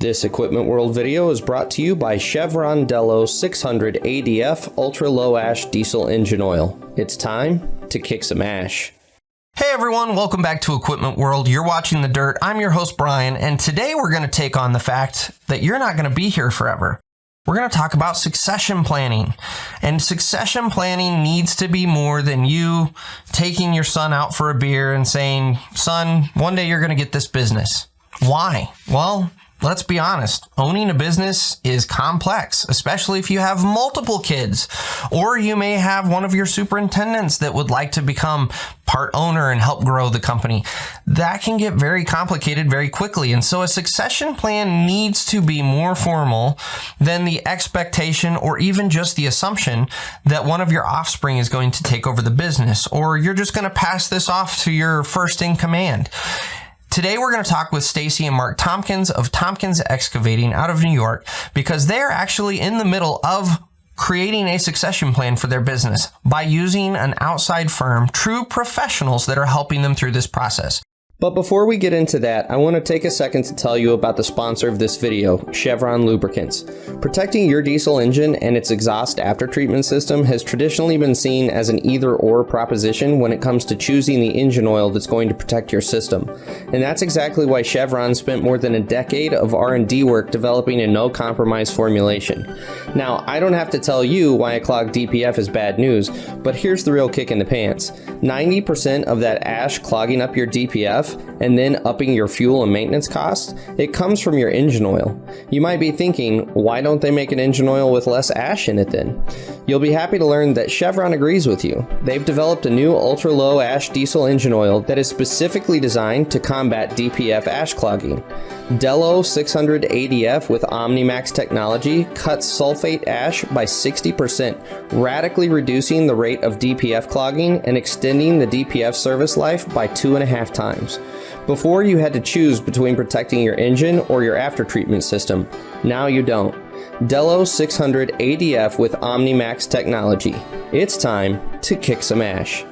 This Equipment World video is brought to you by Chevron Delo 600 ADF Ultra Low Ash Diesel Engine Oil. It's time to kick some ash. Hey everyone, welcome back to Equipment World. You're watching The Dirt. I'm your host Brian, and today we're going to take on the fact that you're not going to be here forever. We're going to talk about succession planning. And succession planning needs to be more than you taking your son out for a beer and saying, "Son, one day you're going to get this business." Why? Well, let's be honest, owning a business is complex, especially if you have multiple kids, or you may have one of your superintendents that would like to become part owner and help grow the company. That can get very complicated very quickly. And so a succession plan needs to be more formal than the expectation or even just the assumption that one of your offspring is going to take over the business, or you're just going to pass this off to your first in command. Today, we're going to talk with Stacey and Mark Thompkins of Thompkins Excavating out of New York, because they're actually in the middle of creating a succession plan for their business by using an outside firm, true professionals that are helping them through this process. But before we get into that, I want to take a second to tell you about the sponsor of this video, Chevron Lubricants. Protecting your diesel engine and its exhaust aftertreatment system has traditionally been seen as an either-or proposition when it comes to choosing the engine oil that's going to protect your system. And that's exactly why Chevron spent more than a decade of R&D work developing a no-compromise formulation. Now, I don't have to tell you why a clogged DPF is bad news, but here's the real kick in the pants. 90% of that ash clogging up your DPF and then upping your fuel and maintenance costs, it comes from your engine oil. You might be thinking, why don't they make an engine oil with less ash in it then? You'll be happy to learn that Chevron agrees with you. They've developed a new ultra low ash diesel engine oil that is specifically designed to combat DPF ash clogging. Delo 600 ADF with OmniMax technology cuts sulfate ash by 60%, radically reducing the rate of DPF clogging and extending the DPF service life by 2.5 times. Before, you had to choose between protecting your engine or your aftertreatment system. Now you don't. Delo 600 ADF with OmniMax technology. It's time to kick some ash.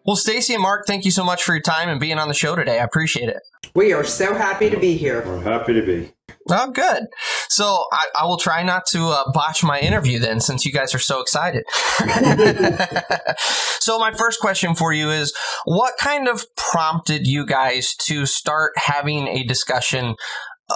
Well, Stacey and Mark, thank you so much for your time and being on the show today. I appreciate it. We are so happy to be here. We're happy to be. Oh, good. So I will try not to botch my interview then, since you guys are so excited. So my first question for you is, what kind of prompted you guys to start having a discussion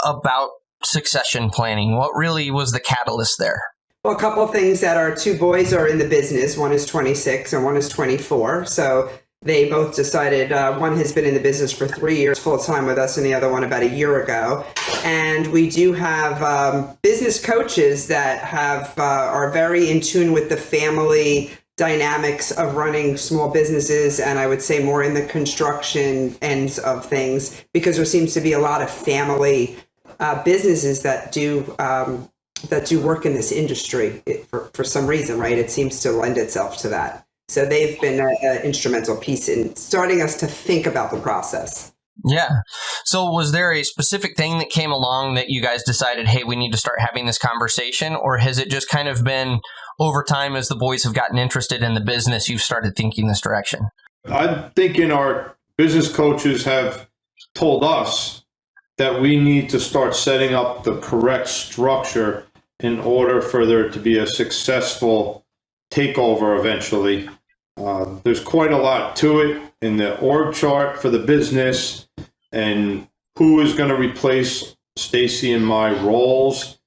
about succession planning? What really was the catalyst there? Well, a couple of things. That our two boys are in the business. One is 26 and one is 24. So they both decided, one has been in the business for 3 years full time with us, and the other one about a year ago. And we do have business coaches that are very in tune with the family dynamics of running small businesses, and I would say more in the construction ends of things, because there seems to be a lot of family businesses that do work in this industry for some reason, right? It seems to lend itself to that. So they've been an instrumental piece in starting us to think about the process. Yeah. So was there a specific thing that came along that you guys decided, hey, we need to start having this conversation? Or has it just kind of been over time, as the boys have gotten interested in the business, you've started thinking this direction? I'm thinking our business coaches have told us that we need to start setting up the correct structure in order for there to be a successful takeover eventually. There's quite a lot to it in the org chart for the business, and who is going to replace Stacey and my roles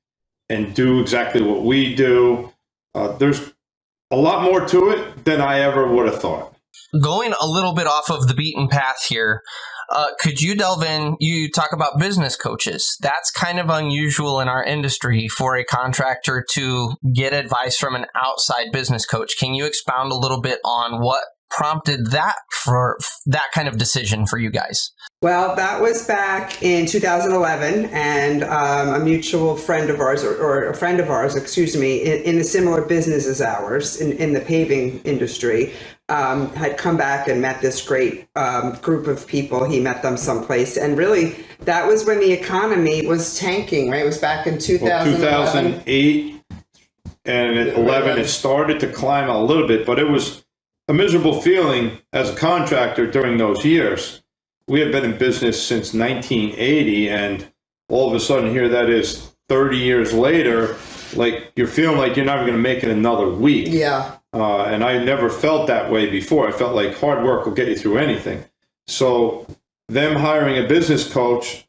and do exactly what we do. There's a lot more to it than I ever would have thought. Going a little bit off of the beaten path here, could you delve in? You talk about business coaches. That's kind of unusual in our industry for a contractor to get advice from an outside business coach. Can you expound a little bit on what prompted that for that kind of decision for you guys? Well, that was back in 2011, and a mutual friend of ours, or a friend of ours, in a similar business as ours, in the paving industry, had come back and met this great group of people. He met them someplace, and really, that was when the economy was tanking, right? It was back in 2008 and at 11, it started to climb a little bit, but it was a miserable feeling as a contractor during those years. We have been in business since 1980, and all of a sudden here that is 30 years later, like you're feeling like you're not going to make it another week. Yeah. And I never felt that way before. I felt like hard work will get you through anything. So them hiring a business coach,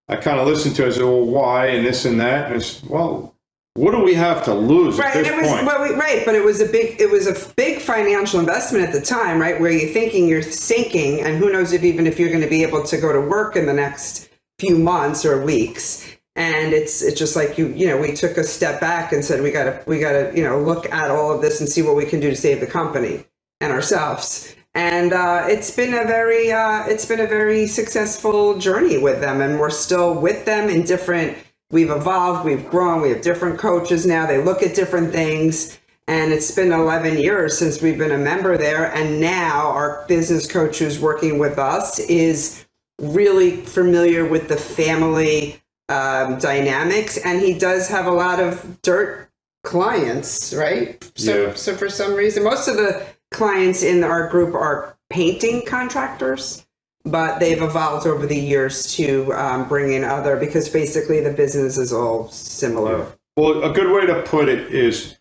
I kind of listened to it. I said, well, why? And this and that. And it's, well, what do we have to lose at this point? But it was a big financial investment at the time, right? Where you're thinking you're sinking, and who knows if you're going to be able to go to work in the next few months or weeks. And it's just like we took a step back and said we gotta look at all of this and see what we can do to save the company and ourselves. And it's been a very successful journey with them, and we're still with them in different. We've evolved, we've grown, we have different coaches now. They look at different things, and it's been 11 years since we've been a member there. And now our business coach who's working with us is really familiar with the family dynamics, and he does have a lot of dirt clients, right? So for some reason, most of the clients in our group are painting contractors. But they've evolved over the years to bring in other, because basically the business is all similar. Yeah. Well, a good way to put it is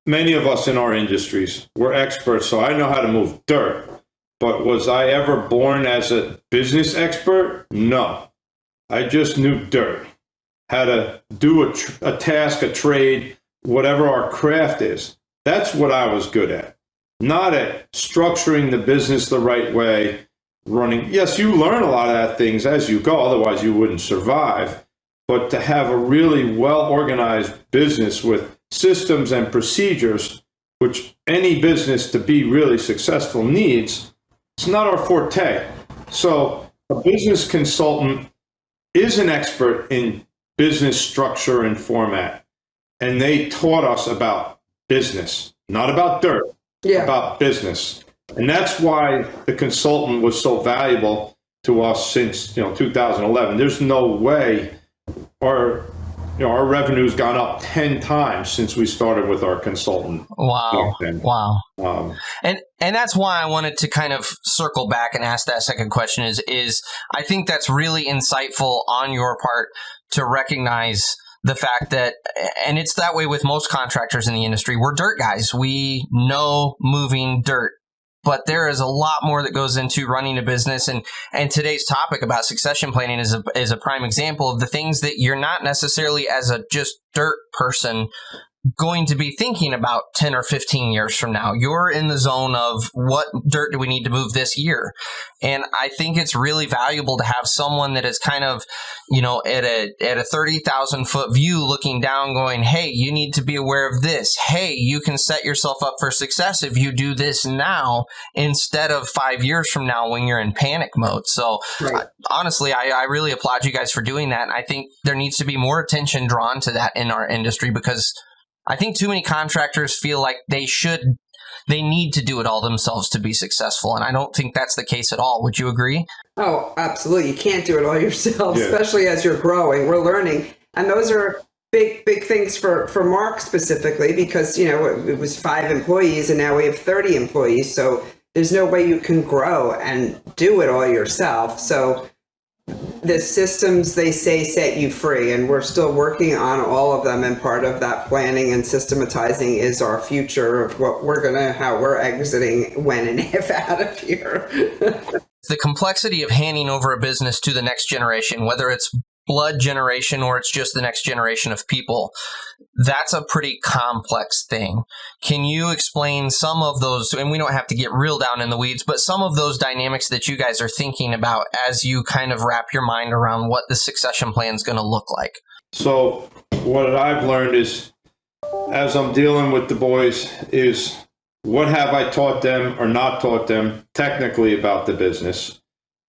many of us in our industries, we're experts, so I know how to move dirt. But was I ever born as a business expert? No. I just knew dirt, how to do a task, a trade, whatever our craft is. That's what I was good at, not at structuring the business the right way. Running, yes, you learn a lot of that things as you go, otherwise you wouldn't survive. But to have a really well-organized business with systems and procedures, which any business to be really successful needs, it's not our forte. So a business consultant is an expert in business structure and format. And they taught us about business, not about dirt, about business. And that's why the consultant was so valuable to us since 2011. There's no way our revenue's gone up 10 times since we started with our consultant. Wow. And that's why I wanted to kind of circle back and ask that second question is I think that's really insightful on your part to recognize the fact that, and it's that way with most contractors in the industry, we're dirt guys. We know moving dirt. But there is a lot more that goes into running a business, and today's topic about succession planning is a prime example of the things that you're not necessarily as a just dirt person going to be thinking about 10 or 15 years from now. You're in the zone of what dirt do we need to move this year? And I think it's really valuable to have someone that is kind of, at a 30,000 foot view looking down going, hey, you need to be aware of this. Hey, you can set yourself up for success if you do this now instead of 5 years from now when you're in panic mode. So honestly, I really applaud you guys for doing that. And I think there needs to be more attention drawn to that in our industry, because I think too many contractors feel like they need to do it all themselves to be successful. And I don't think that's the case at all. Would you agree? Oh, absolutely. You can't do it all yourself, especially as you're growing. We're learning. And those are big things for Mark specifically, because, it was 5 employees and now we have 30 employees. So there's no way you can grow and do it all yourself. So the systems, they say, set you free, and we're still working on all of them. And part of that planning and systematizing is our future of how we're exiting when and if out of here. The complexity of handing over a business to the next generation, whether it's blood generation or it's just the next generation of people, that's a pretty complex thing. Can you explain some of those, and we don't have to get real down in the weeds, but some of those dynamics that you guys are thinking about as you kind of wrap your mind around what the succession plan is going to look like? So what I've learned is, as I'm dealing with the boys, is what have I taught them or not taught them technically about the business?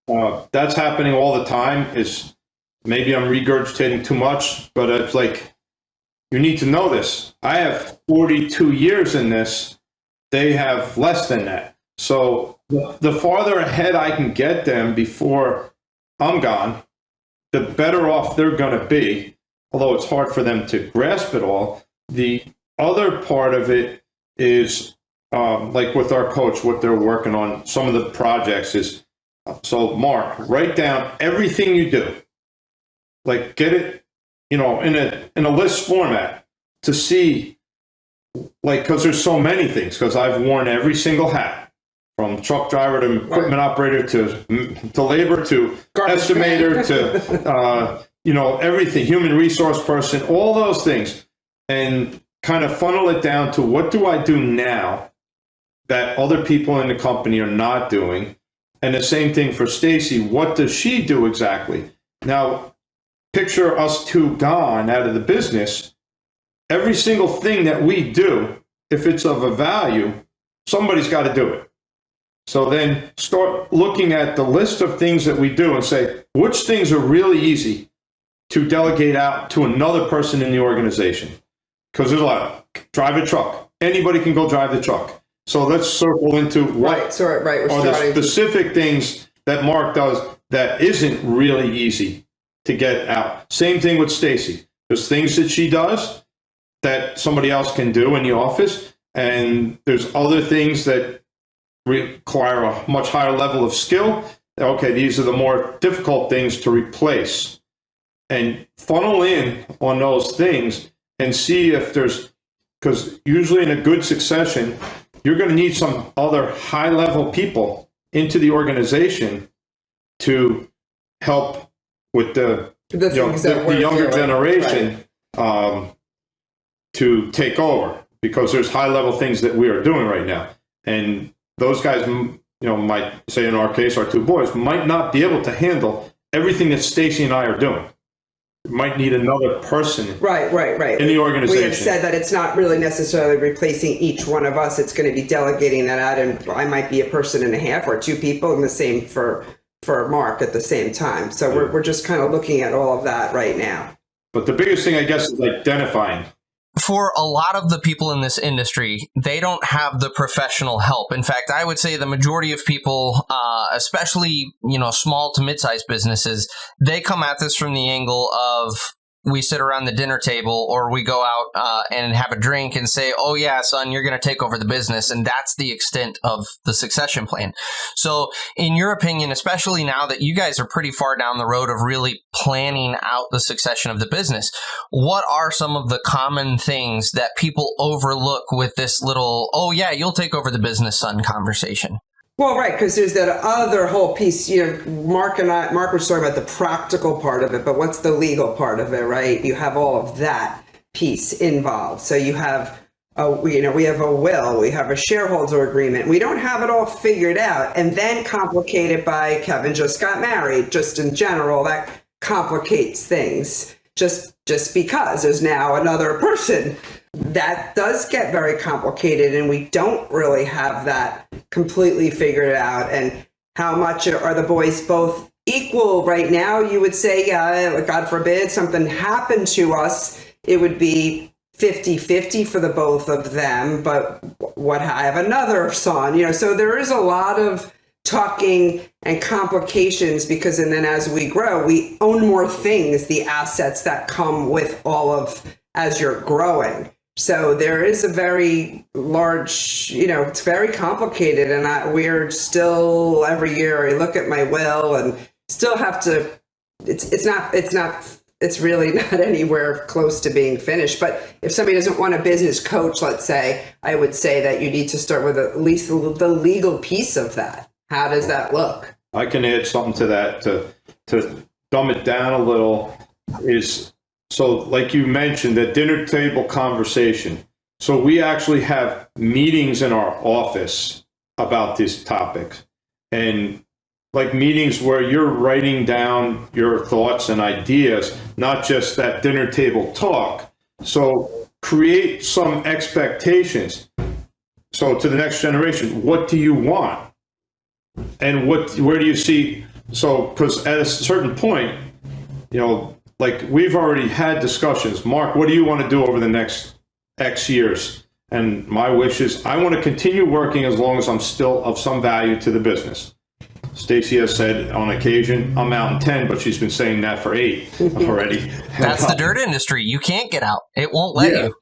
That's happening all the time. Maybe I'm regurgitating too much, but it's like, you need to know this. I have 42 years in this. They have less than that. So the farther ahead I can get them before I'm gone, the better off they're going to be, although it's hard for them to grasp it all. The other part of it is, like with our coach, what they're working on, some of the projects is, so Mark, write down everything you do. like get it, in a list format to see, like, because there's so many things, because I've worn every single hat, from truck driver to equipment operator to labor to estimator to everything, human resource person, all those things, and kind of funnel it down to what do I do now that other people in the company are not doing. And the same thing for Stacey. What does she do exactly? Now, picture us two gone out of the business. Every single thing that we do, if it's of a value, somebody's got to do it. So then start looking at the list of things that we do and say, which things are really easy to delegate out to another person in the organization? Because there's a lot. Drive a truck. Anybody can go drive the truck. So let's circle into what are the specific things that Mark does that isn't really easy to get out. Same thing with Stacey. There's things that she does that somebody else can do in the office, and there's other things that require a much higher level of skill. Okay, these are the more difficult things to replace. And funnel in on those things and see if there's, because usually in a good succession, you're going to need some other high-level people into the organization to help with the younger generation to take over, because there's high-level things that we are doing right now. And those guys, might say in our case, our two boys, might not be able to handle everything that Stacey and I are doing. Might need another person in the organization. We have said that it's not really necessarily replacing each one of us. It's going to be delegating that out, and I might be a person and a half or two people, and the same for Mark at the same time. So we're just kind of looking at all of that right now. But the biggest thing, I guess, is identifying. For a lot of the people in this industry, they don't have the professional help. In fact, I would say the majority of people, especially, small to mid-sized businesses, they come at this from the angle of, we sit around the dinner table or we go out and have a drink and say, oh yeah, son, you're going to take over the business. And that's the extent of the succession plan. So in your opinion, especially now that you guys are pretty far down the road of really planning out the succession of the business, what are some of the common things that people overlook with this little, oh yeah, you'll take over the business, son conversation? Well, right, because there's that other whole piece, Mark was talking about the practical part of it, but what's the legal part of it, right? You have all of that piece involved. So you have, we have a will, we have a shareholder agreement. We don't have it all figured out, and then complicated by Kevin just got married. Just in general, that complicates things. Just because there's now another person. That does get very complicated, and we don't really have that completely figured out. And how much are the boys both equal right now? You would say, God forbid something happened to us, it would be 50-50 for the both of them. But I have another son, so there is a lot of talking and complications, because and then as we grow, we own more things, the assets that come with all of as you're growing. So there is a very large, it's very complicated, and we're still every year I look at my will and still have to. It's really not anywhere close to being finished. But if somebody doesn't want a business coach, let's say, I would say that you need to start with at least the legal piece of that. How does that look? I can add something to that to dumb it down a little. So like you mentioned, the dinner table conversation. So we actually have meetings in our office about these topics, and like meetings where you're writing down your thoughts and ideas, not just that dinner table talk. So create some expectations. So to the next generation, what do you want? And where do you see? So, because at a certain point, like we've already had discussions. Mark, what do you want to do over the next X years? And my wish is I want to continue working as long as I'm still of some value to the business. Stacey has said on occasion, I'm out in 10, but she's been saying that for 8 already. That's the dirt industry. You can't get out. It won't let you.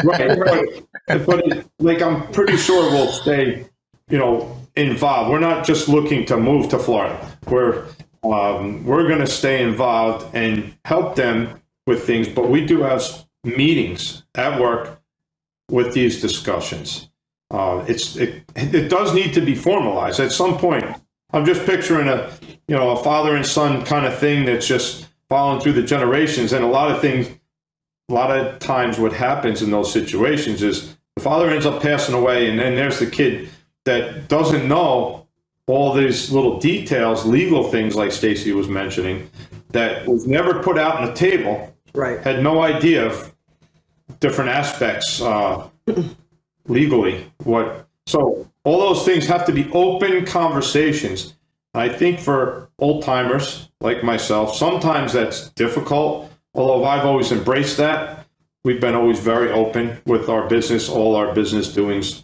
Right. But like, I'm pretty sure we'll stay, involved. We're not just looking to move to Florida. we're going to stay involved and help them with things, but we do have meetings at work with these discussions. It does need to be formalized at some point. I'm just picturing a father and son kind of thing that's just following through the generations. And a lot of times what happens in those situations is the father ends up passing away, and then there's the kid that doesn't know all these little details, legal things like Stacey was mentioning, that was never put out on the table. Right. Had no idea of different aspects legally. So all those things have to be open conversations. I think for old timers like myself, sometimes that's difficult, although I've always embraced that. We've been always very open with our business. All our business doings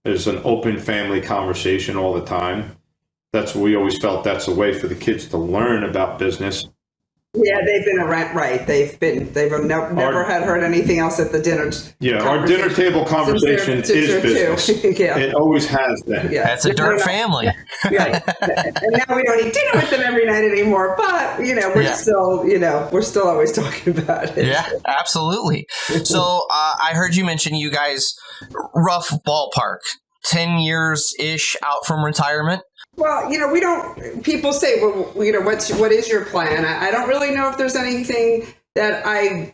is an open family conversation all the time. That's what we always felt, that's a way for the kids to learn about business. Yeah, they've been around, right. They've never had heard anything else at the dinner. Yeah, our dinner table conversation is business. Yeah. It always has been. Yeah. That's a dirt family. Right. And now we don't eat dinner with them every night anymore, but we're still always talking about it. Yeah, absolutely. So I heard you mention you guys, rough ballpark, 10 years-ish out from retirement. Well, we don't, people say, well, what is your plan? I don't really know if there's anything that I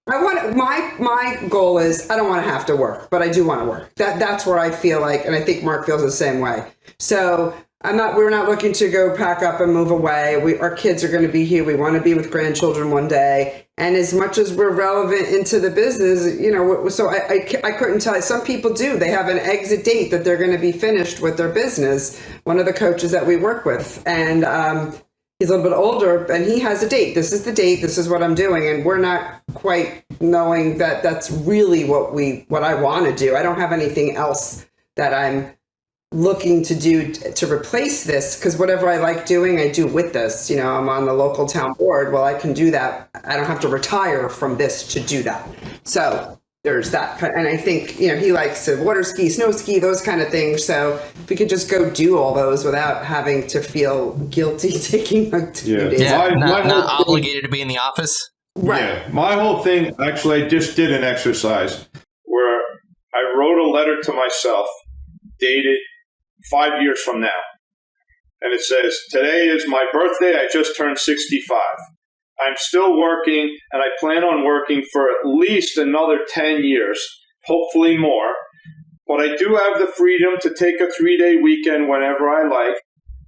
want. My goal is I don't want to have to work, but I do want to work. That's where I feel like, and I think Mark feels the same way. So we're not looking to go pack up and move away. Our kids are going to be here. We want to be with grandchildren one day. And as much as we're relevant into the business, so I couldn't tell you. Some people do. They have an exit date that they're going to be finished with their business. One of the coaches that we work with, and he's a little bit older, and he has a date. This is the date. This is what I'm doing. And we're not quite knowing that that's really what I want to do. I don't have anything else that I'm looking to do to replace this, because whatever I like doing, I do with this. I'm on the local town board. Well, I can do that. I don't have to retire from this to do that. So there's that. And I think, he likes to water ski, snow ski, those kind of things. So if we could just go do all those without having to feel guilty taking a 2 days. Yeah, not obligated to be in the office. Right. Yeah, my whole thing, actually, I just did an exercise where I wrote a letter to myself dated 5 years from now. And it says, today is my birthday. I just turned 65. I'm still working, and I plan on working for at least another 10 years, hopefully more. But I do have the freedom to take a 3-day weekend whenever I like.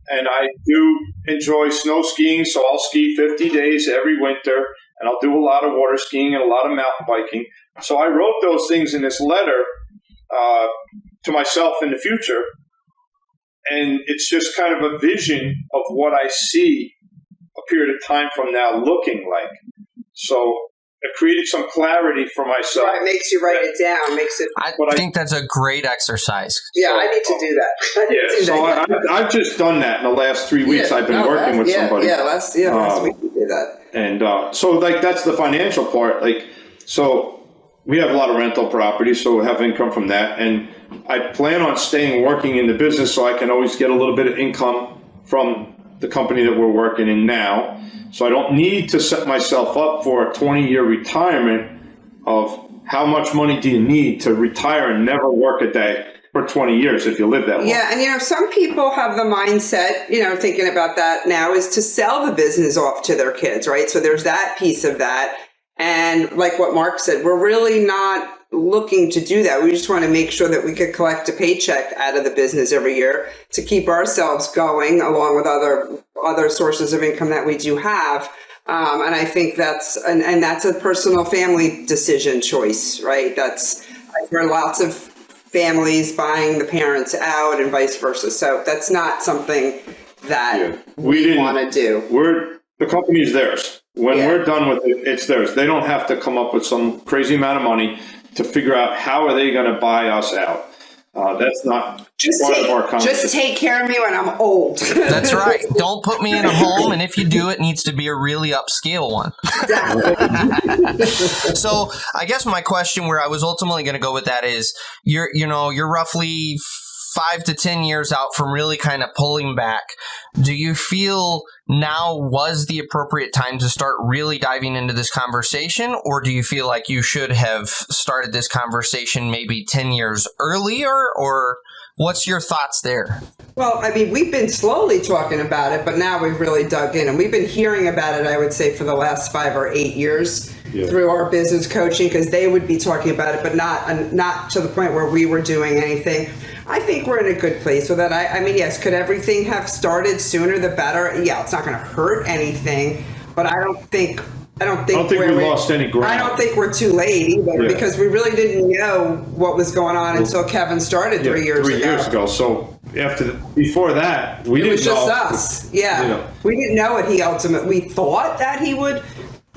And I do enjoy snow skiing, so I'll ski 50 days every winter, and I'll do a lot of water skiing and a lot of mountain biking. So I wrote those things in this letter to myself in the future. And it's just kind of a vision of what I see a period of time from now looking like. So it created some clarity for myself. Right, it makes you write it down. I think that's a great exercise. Yeah, I need to do that. I've just done that in the last 3 weeks. I've been working with somebody. Last week we did that. And so that's the financial part. So we have a lot of rental properties, so we have income from that. And I plan on staying working in the business so I can always get a little bit of income from the company that we're working in now. So I don't need to set myself up for a 20-year retirement of how much money do you need to retire and never work a day for 20 years if you live that long. Yeah, and some people have the mindset, thinking about that now, is to sell the business off to their kids, right? So there's that piece of that. And like what Mark said, we're really not looking to do that. We just want to make sure that we could collect a paycheck out of the business every year to keep ourselves going, along with other sources of income that we do have. And I think that's a personal family decision choice, right? I've heard lots of families buying the parents out and vice versa. So that's not something that we want to do. The company is theirs. When we're done with it, it's theirs. They don't have to come up with some crazy amount of money to figure out how are they going to buy us out. That's not part of our conversation. Just take care of me when I'm old. That's right. Don't put me in a home, and if you do, it needs to be a really upscale one. So I guess my question, where I was ultimately going to go with that, is you're roughly 5 to 10 years out from really kind of pulling back. Do you feel now was the appropriate time to start really diving into this conversation? Or do you feel like you should have started this conversation maybe 10 years earlier? Or what's your thoughts there? Well, I mean, we've been slowly talking about it, but now we've really dug in, and we've been hearing about it, I would say, for the last 5 or 8 years through our business coaching, because they would be talking about it, but not to the point where we were doing anything. I think we're in a good place with it. I mean, yes, could everything have started sooner the better? Yeah, it's not going to hurt anything, but I don't think we lost any ground. I don't think we're too late either, because we really didn't know what was going on until Kevin started 3 years ago. 3 years ago. So before that, we didn't know. It was just us. Yeah. We didn't know what he ultimately thought that he would.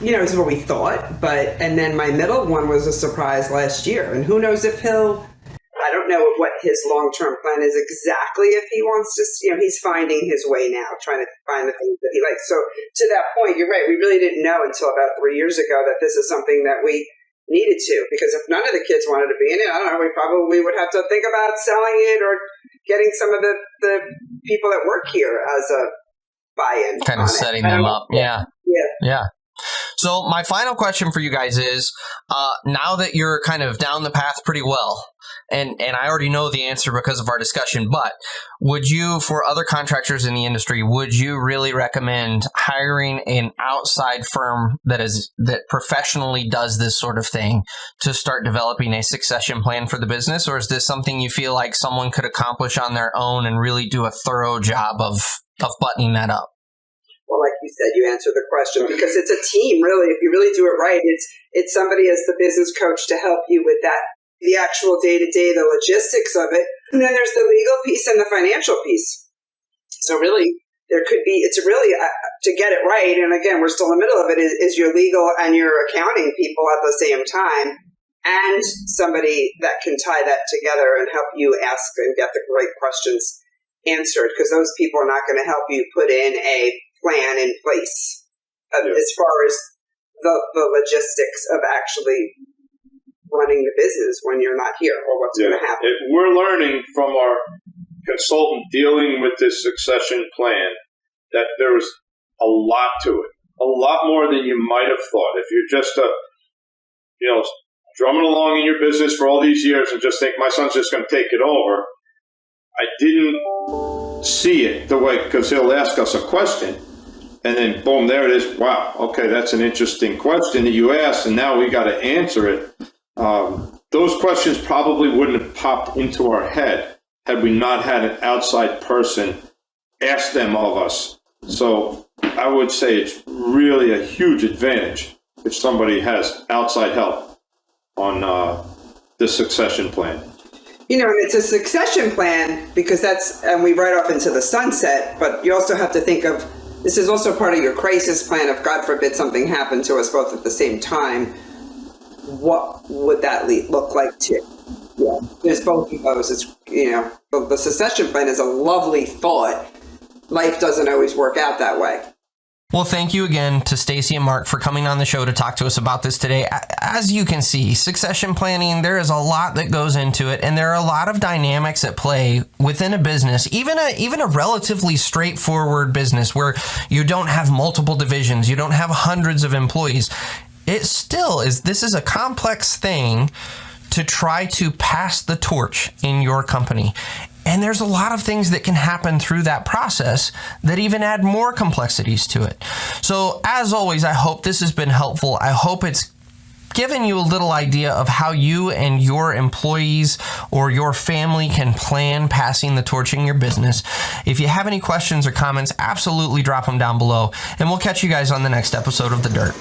Is what we thought. And then my middle one was a surprise last year. And who knows if I don't know what his long-term plan is exactly, if he wants to, he's finding his way now, trying to find the things that he likes. So to that point, you're right. We really didn't know until about 3 years ago that this is something that we needed to, because if none of the kids wanted to be in it, I don't know, we probably would have to think about selling it or getting some of the people that work here as a buy-in. Kind of setting them up. Yeah. So my final question for you guys is, now that you're kind of down the path pretty well, and I already know the answer because of our discussion, but would you, for other contractors in the industry, would you really recommend hiring an outside firm that professionally does this sort of thing to start developing a succession plan for the business? Or is this something you feel like someone could accomplish on their own and really do a thorough job of buttoning that up? Well, like you said, you answered the question, because it's a team, really. If you really do it right, it's somebody as the business coach to help you with that, the actual day-to-day, the logistics of it. And then there's the legal piece and the financial piece. So really, it's really, to get it right, and again, we're still in the middle of it, is your legal and your accounting people at the same time, and somebody that can tie that together and help you ask and get the right questions answered, because those people are not going to help you put in a plan in place as far as the logistics of actually running the business when you're not here, or what's going to happen. We're learning from our consultant dealing with this succession plan that there was a lot to it, a lot more than you might have thought. If you're just drumming along in your business for all these years and just think my son's just going to take it over, I didn't see it the way, because he'll ask us a question and then boom, there it is. Wow. Okay. That's an interesting question that you asked, and now we got to answer it. Those questions probably wouldn't have popped into our head had we not had an outside person ask them of us. So I would say it's really a huge advantage if somebody has outside help on the succession plan. And it's a succession plan because and we ride off into the sunset, but you also have to think of, this is also part of your crisis plan. If God forbid something happened to us both at the same time, what would that look like too? Yeah, there's both of those. It's, the succession plan is a lovely thought. Life doesn't always work out that way. Well, thank you again to Stacey and Mark for coming on the show to talk to us about this today. As you can see, succession planning, there is a lot that goes into it, and there are a lot of dynamics at play within a business, even a relatively straightforward business where you don't have multiple divisions, you don't have hundreds of employees. This is a complex thing to try to pass the torch in your company. And there's a lot of things that can happen through that process that even add more complexities to it. So as always, I hope this has been helpful. I hope it's given you a little idea of how you and your employees or your family can plan passing the torch in your business. If you have any questions or comments, absolutely drop them down below. And we'll catch you guys on the next episode of The Dirt.